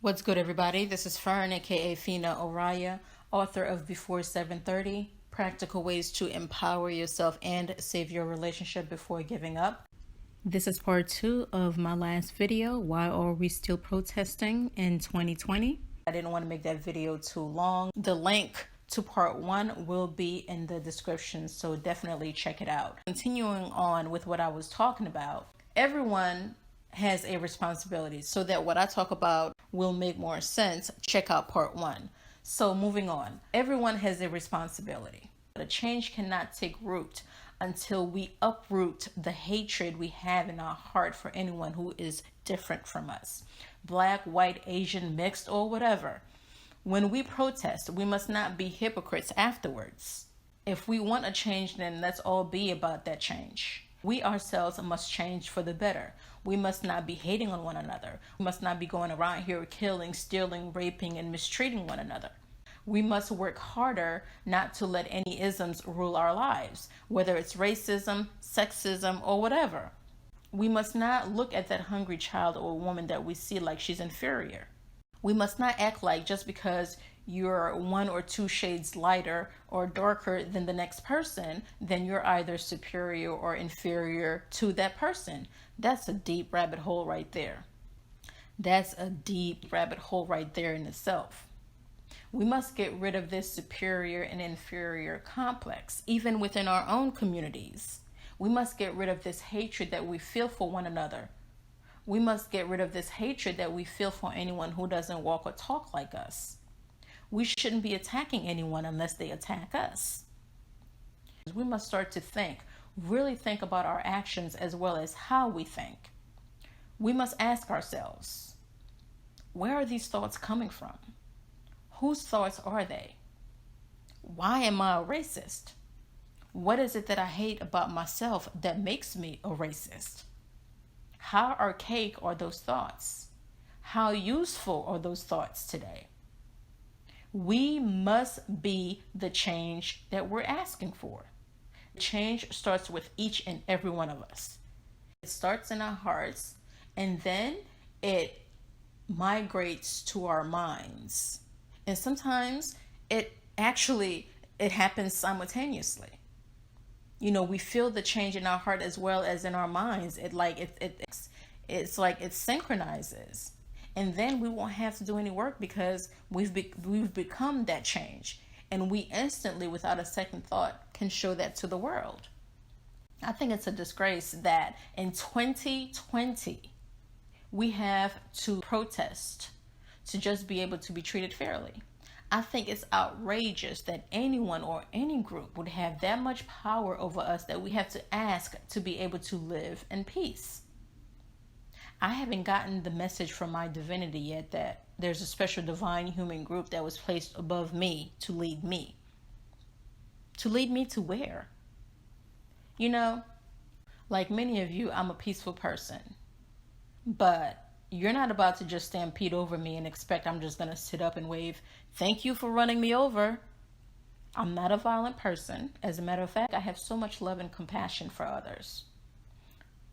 What's good, everybody? This is Fern, aka Fina Oraya, author of Before 7:30, Practical Ways to Empower Yourself and Save Your Relationship Before Giving Up. This is part 2 of my last video, Why Are We Still Protesting in 2020? I didn't want to make that video too long. The link to part 1 will be in the description, so definitely check it out. Continuing on with what I was talking about, everyone has a responsibility, so that what I talk about will make more sense. Check out part 1. So moving on, everyone has a responsibility. A change cannot take root until we uproot the hatred we have in our heart for anyone who is different from us, black, white, Asian, mixed, or whatever. When we protest, we must not be hypocrites afterwards. If we want a change, then let's all be about that change. We ourselves must change for the better. We must not be hating on one another. We must not be going around here killing, stealing, raping, and mistreating one another. We must work harder not to let any isms rule our lives, whether it's racism, sexism, or whatever. We must not look at that hungry child or woman that we see like she's inferior. We must not act like just because you're 1 or 2 shades lighter or darker than the next person, then you're either superior or inferior to that person. That's a deep rabbit hole right there. That's a deep rabbit hole right there in itself. We must get rid of this superior and inferior complex, even within our own communities. We must get rid of this hatred that we feel for one another. We must get rid of this hatred that we feel for anyone who doesn't walk or talk like us. We shouldn't be attacking anyone unless they attack us. We must start to think, really think about our actions as well as how we think. We must ask ourselves, where are these thoughts coming from? Whose thoughts are they? Why am I a racist? What is it that I hate about myself that makes me a racist? How archaic are those thoughts? How useful are those thoughts today? We must be the change that we're asking for. Change starts with each and every one of us. It starts in our hearts, and then it migrates to our minds. And sometimes it happens simultaneously. You know, we feel the change in our heart as well as in our minds. It's like it synchronizes. And then we won't have to do any work because we've become that change. And we instantly, without a second thought, can show that to the world. I think it's a disgrace that in 2020, we have to protest to just be able to be treated fairly. I think it's outrageous that anyone or any group would have that much power over us that we have to ask to be able to live in peace. I haven't gotten the message from my divinity yet that there's a special divine human group that was placed above me to lead me. To lead me to where? You know, like many of you, I'm a peaceful person. But you're not about to just stampede over me and expect I'm just going to sit up and wave, "Thank you for running me over." I'm not a violent person. As a matter of fact, I have so much love and compassion for others.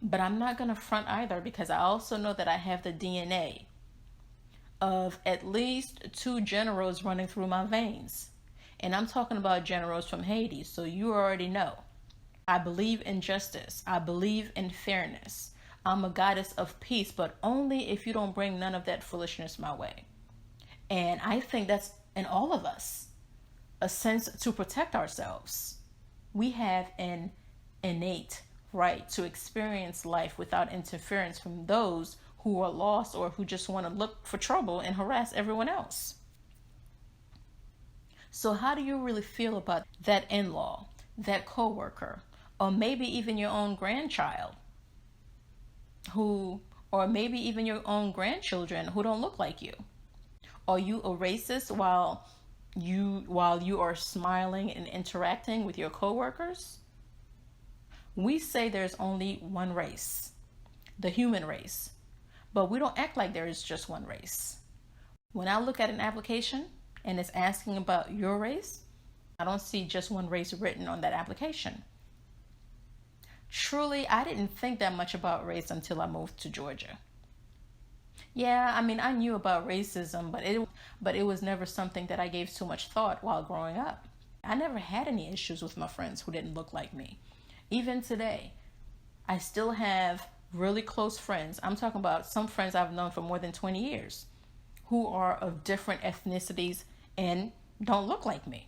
But I'm not going to front either, because I also know that I have the DNA of at least 2 generals running through my veins. And I'm talking about generals from Haiti, so you already know. I believe in justice. I believe in fairness. I'm a goddess of peace, but only if you don't bring none of that foolishness my way. And I think that's in all of us, a sense to protect ourselves. We have an innate right to experience life without interference from those who are lost or who just want to look for trouble and harass everyone else. So how do you really feel about that in-law, that coworker, or maybe even your own grandchild or maybe even your own grandchildren who don't look like you? Are you a racist while you are smiling and interacting with your coworkers? We say there's only one race, the human race, but we don't act like there is just one race. When I look at an application and it's asking about your race, I don't see just one race written on that application. Truly, I didn't think that much about race until I moved to Georgia. Yeah, I mean, I knew about racism, but it was never something that I gave too much thought while growing up. I never had any issues with my friends who didn't look like me. Even today, I still have really close friends. I'm talking about some friends I've known for more than 20 years who are of different ethnicities and don't look like me.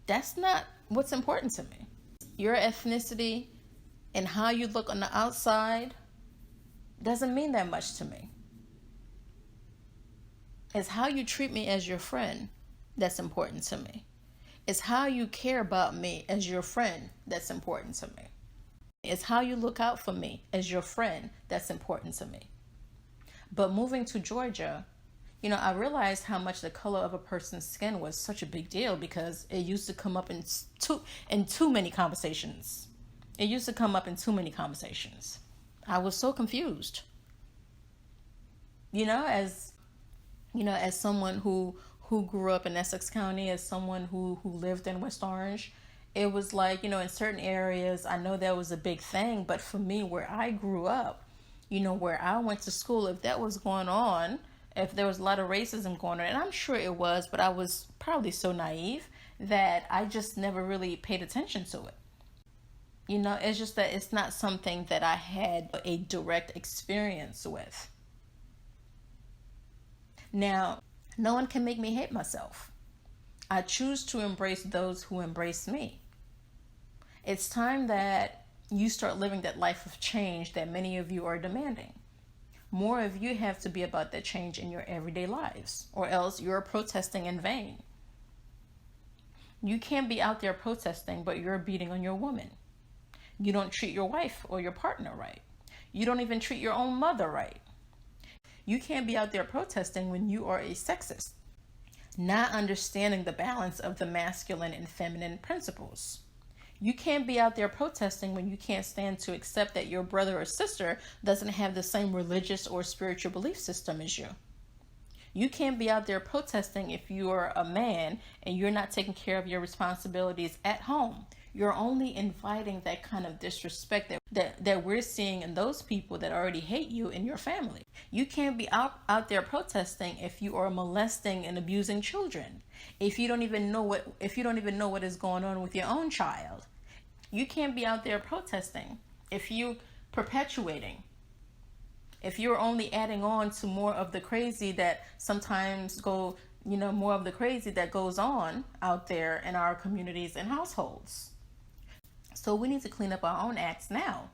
That's not what's important to me. Your ethnicity and how you look on the outside doesn't mean that much to me. It's how you treat me as your friend that's important to me. It's how you care about me as your friend that's important to me. It's how you look out for me as your friend that's important to me. But moving to Georgia, I realized how much the color of a person's skin was such a big deal because it used to come up in too many conversations. It used to come up in too many conversations. I was so confused. As someone who grew up in Essex County, as someone who lived in West Orange, it was like, in certain areas, I know that was a big thing, but for me, where I grew up, where I went to school, if that was going on, if there was a lot of racism going on, and I'm sure it was, but I was probably so naive that I just never really paid attention to it. It's just that it's not something that I had a direct experience with. Now, no one can make me hate myself. I choose to embrace those who embrace me. It's time that you start living that life of change that many of you are demanding. More of you have to be about that change in your everyday lives, or else you're protesting in vain. You can't be out there protesting, but you're beating on your woman. You don't treat your wife or your partner right. You don't even treat your own mother right. You can't be out there protesting when you are a sexist, not understanding the balance of the masculine and feminine principles. You can't be out there protesting when you can't stand to accept that your brother or sister doesn't have the same religious or spiritual belief system as you. You can't be out there protesting if you are a man and you're not taking care of your responsibilities at home. You're only inviting that kind of disrespect that we're seeing in those people that already hate you in your family. You can't be out there protesting if you are molesting and abusing children. If you don't even know what is going on with your own child. You can't be out there protesting if you perpetuating, if you're only adding on to more of the crazy that sometimes more of the crazy that goes on out there in our communities and households. So we need to clean up our own acts now.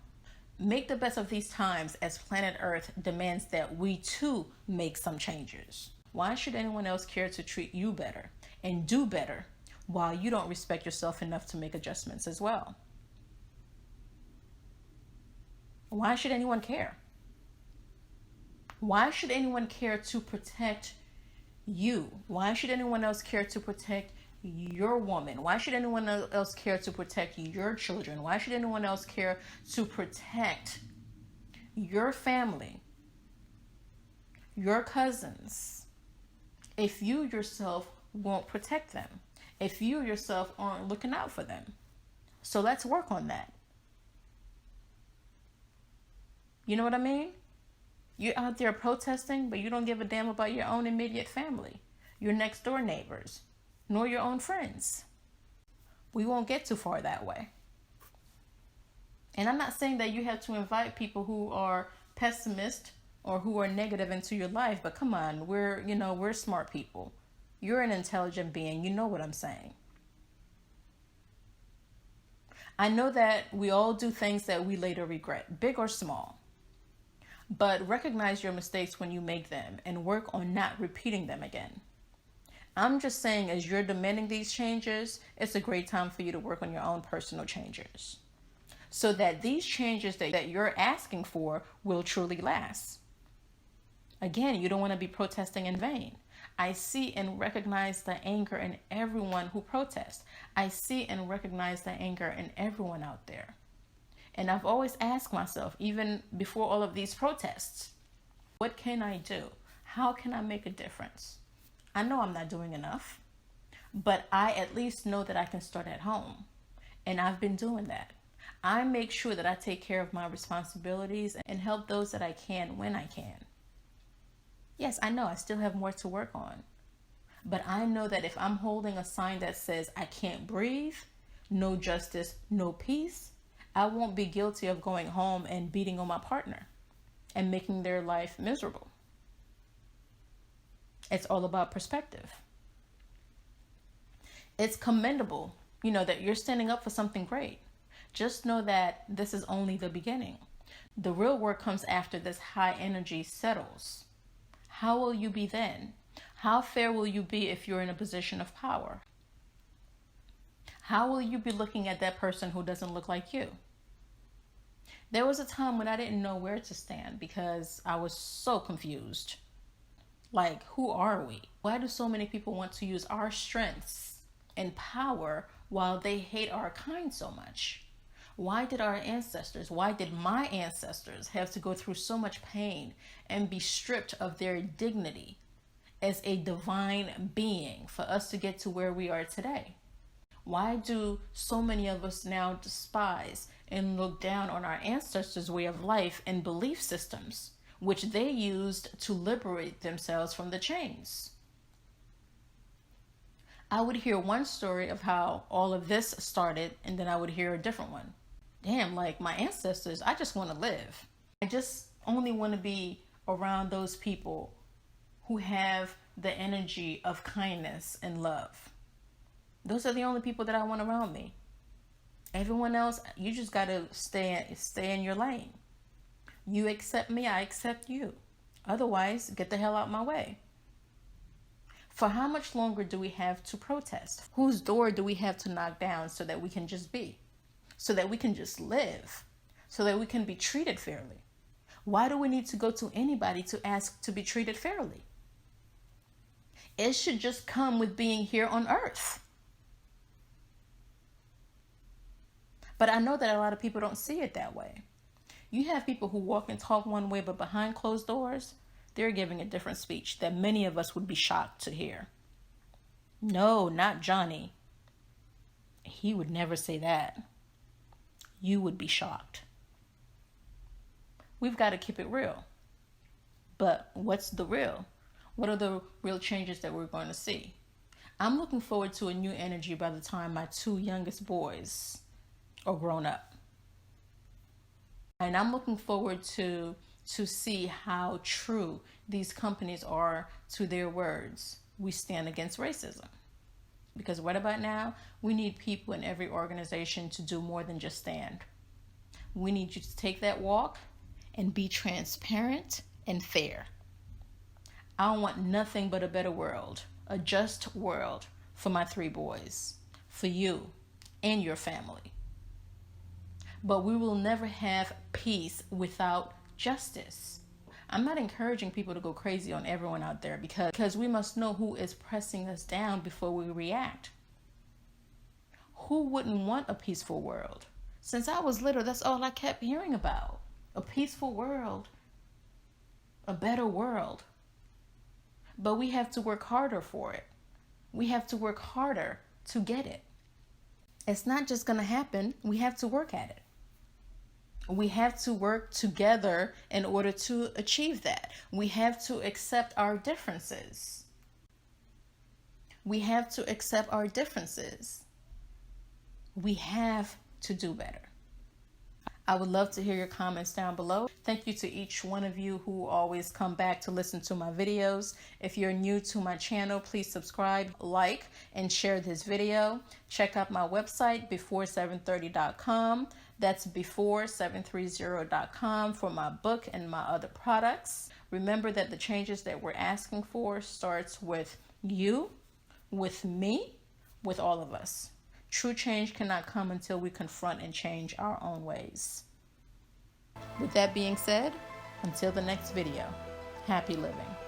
Make the best of these times as planet Earth demands that we too make some changes. Why should anyone else care to treat you better and do better while you don't respect yourself enough to make adjustments as well? Why should anyone care? Why should anyone care to protect you? Why should anyone else care to protect your woman? Why should anyone else care to protect your children? Why should anyone else care to protect your family, your cousins, if you yourself won't protect them, if you yourself aren't looking out for them? So let's work on that. You know what I mean? You're out there protesting, but you don't give a damn about your own immediate family, your next door neighbors, nor your own friends. We won't get too far that way. And I'm not saying that you have to invite people who are pessimist or who are negative into your life, but come on, we're smart people. You're an intelligent being. You know what I'm saying. I know that we all do things that we later regret, big or small. But recognize your mistakes when you make them and work on not repeating them again. I'm just saying, as you're demanding these changes, it's a great time for you to work on your own personal changes so that these changes that you're asking for will truly last. Again, you don't want to be protesting in vain. I see and recognize the anger in everyone who protests. I see and recognize the anger in everyone out there. And I've always asked myself, even before all of these protests, what can I do? How can I make a difference? I know I'm not doing enough, but I at least know that I can start at home. And I've been doing that. I make sure that I take care of my responsibilities and help those that I can when I can. Yes, I know I still have more to work on. But I know that if I'm holding a sign that says I can't breathe, no justice, no peace, I won't be guilty of going home and beating on my partner and making their life miserable. It's all about perspective. It's commendable, that you're standing up for something great. Just know that this is only the beginning. The real work comes after this high energy settles. How will you be then? How fair will you be if you're in a position of power? How will you be looking at that person who doesn't look like you? There was a time when I didn't know where to stand because I was so confused. Like, who are we? Why do so many people want to use our strengths and power while they hate our kind so much? Why did my ancestors have to go through so much pain and be stripped of their dignity as a divine being for us to get to where we are today? Why do so many of us now despise and look down on our ancestors' way of life and belief systems, which they used to liberate themselves from the chains? I would hear one story of how all of this started, and then I would hear a different one. Damn, like my ancestors, I just want to live. I just only want to be around those people who have the energy of kindness and love. Those are the only people that I want around me. Everyone else, you just got to stay in your lane. You accept me, I accept you. Otherwise, get the hell out my way. For how much longer do we have to protest? Whose door do we have to knock down so that we can just be? So that we can just live? So that we can be treated fairly? Why do we need to go to anybody to ask to be treated fairly? It should just come with being here on earth. But I know that a lot of people don't see it that way. You have people who walk and talk one way, but behind closed doors, they're giving a different speech that many of us would be shocked to hear. No, not Johnny. He would never say that. You would be shocked. We've got to keep it real. But what's the real? What are the real changes that we're going to see? I'm looking forward to a new energy by the time my two youngest boys are grown up. And I'm looking forward to see how true these companies are to their words. We stand against racism. Because right about now, we need people in every organization to do more than just stand. We need you to take that walk and be transparent and fair. I want nothing but a better world, a just world for my three boys, for you and your family. But we will never have peace without justice. I'm not encouraging people to go crazy on everyone out there because we must know who is pressing us down before we react. Who wouldn't want a peaceful world? Since I was little, that's all I kept hearing about. A peaceful world. A better world. But we have to work harder for it. We have to work harder to get it. It's not just going to happen. We have to work at it. We have to work together in order to achieve that. We have to accept our differences. We have to accept our differences. We have to do better. I would love to hear your comments down below. Thank you to each one of you who always come back to listen to my videos. If you're new to my channel, please subscribe, like, and share this video. Check out my website, before730.com. That's before730.com for my book and my other products. Remember that the changes that we're asking for starts with you, with me, with all of us. True change cannot come until we confront and change our own ways. With that being said, until the next video, happy living.